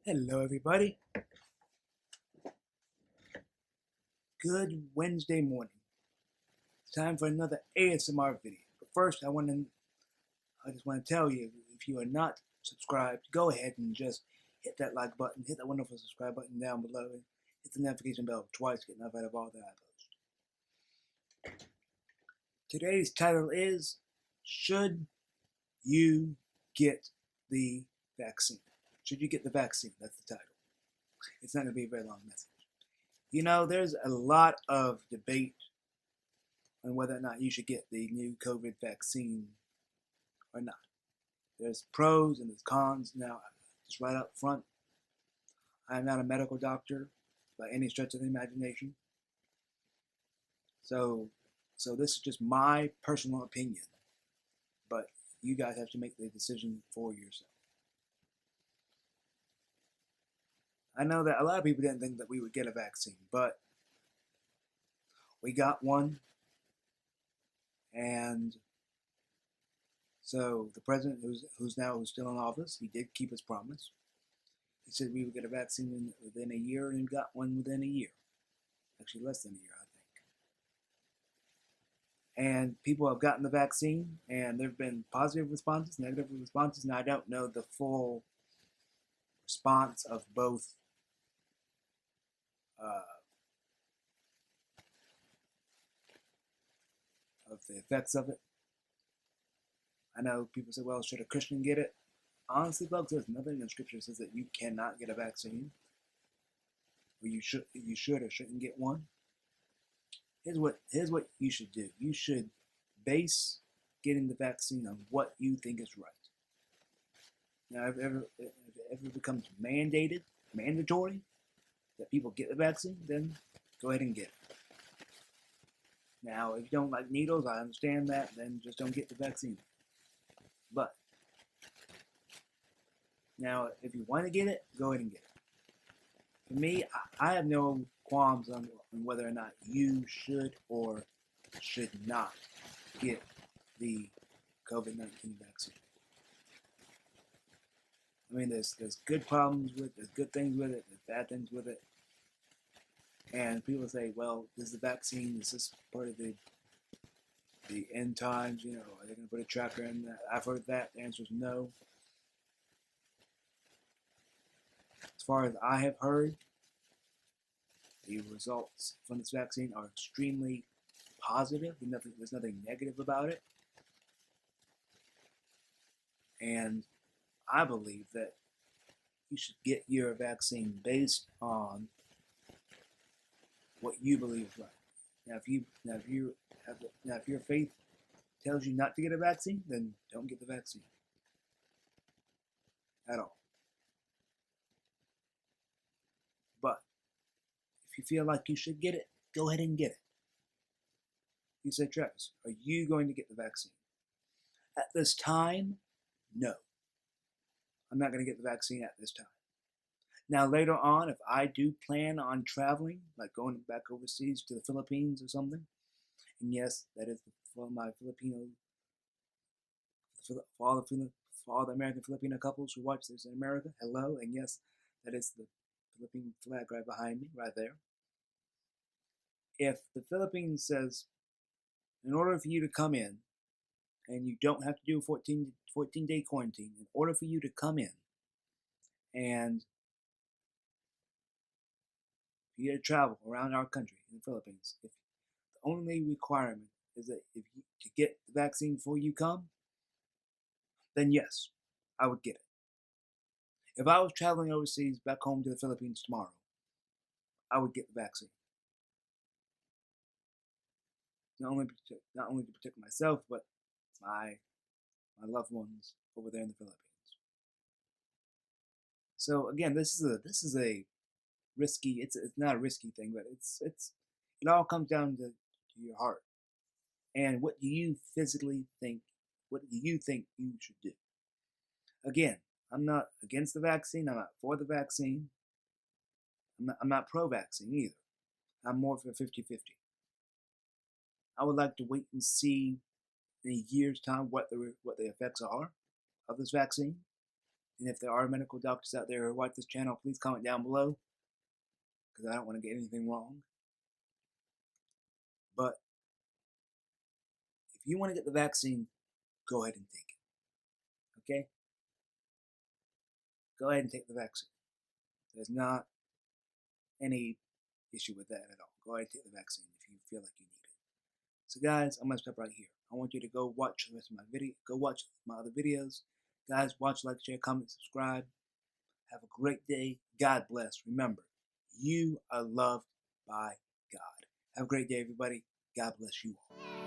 Hello, everybody. Good Wednesday morning. It's time for another ASMR video. But first, I just want to tell you, if you are not subscribed, go ahead and just hit that like button, hit that wonderful subscribe button down below, and hit the notification bell twice to get notified of all that I post. Today's title is, Should You Get the Vaccine? Should you get the vaccine? That's the title. It's not going to be a very long message. There's a lot of debate on whether or not you should get the new COVID vaccine or not. There's pros and there's cons. Now, just right up front, I am not a medical doctor by any stretch of the imagination. So, so this is just my personal opinion, but you guys have to make the decision for yourself. I know that a lot of people didn't think that we would get a vaccine, but we got one, and so the president, who's still in office, he did keep his promise. He said we would get a vaccine within a year, and we got one within a year. Actually, less than a year, I think. And people have gotten the vaccine, and there have been positive responses, negative responses, and I don't know the full response of both uh, of the effects of it. I know people say, well, should a Christian get it? Honestly, folks, there's nothing in Scripture that says that you cannot get a vaccine, or you should or shouldn't get one. Here's what you should do. You should base getting the vaccine on what you think is right. Now, if it ever becomes mandatory that people get the vaccine, then go ahead and get it. Now, if you don't like needles, I understand that. Then just don't get the vaccine. But now, if you want to get it, go ahead and get it. For me, I have no qualms on whether or not you should or should not get the COVID-19 vaccine. I mean, there's good problems with it, there's good things with it, there's bad things with it. And people say, well, this is the vaccine, is this part of the end times, are they going to put a tracker in that? I've heard that. The answer is no. As far as I have heard, the results from this vaccine are extremely positive. There's nothing negative about it. And I believe that you should get your vaccine based on what you believe is right. If your faith tells you not to get a vaccine, then don't get the vaccine at all. But if you feel like you should get it, go ahead and get it. You say, Travis, are you going to get the vaccine? At this time, no. I'm not going to get the vaccine at this time. Now, later on, if I do plan on traveling, like going back overseas to the Philippines or something, and yes, that is for my Filipino, for all the American Filipino couples who watch this in America, hello, and yes, that is the Philippine flag right behind me, right there. If the Philippines says, in order for you to come in, and you don't have to do a 14-day quarantine, in order for you to come in and for you to travel around our country in the Philippines, if the only requirement is that if you to get the vaccine before you come, then yes, I would get it. If I was traveling overseas back home to the Philippines tomorrow, I would get the vaccine. Not only to protect myself, but my loved ones over there in the Philippines. So again, this is a risky. It's not a risky thing, but it all comes down to your heart and what do you physically think. What do you think you should do? Again, I'm not against the vaccine. I'm not for the vaccine. I'm not pro-vaccine either. I'm more for 50-50. I would like to wait and see in a year's time what the effects are of this vaccine. And if there are medical doctors out there who watch this channel, please comment down below, because I don't want to get anything wrong. But if you want to get the vaccine, go ahead and take it. Okay? Go ahead and take the vaccine. There's not any issue with that at all. Go ahead and take the vaccine if you feel like you need it. So guys, I'm going to stop right here. I want you to go watch the rest of my video. Go watch my other videos. Guys, watch, like, share, comment, subscribe. Have a great day. God bless. Remember, you are loved by God. Have a great day, everybody. God bless you all.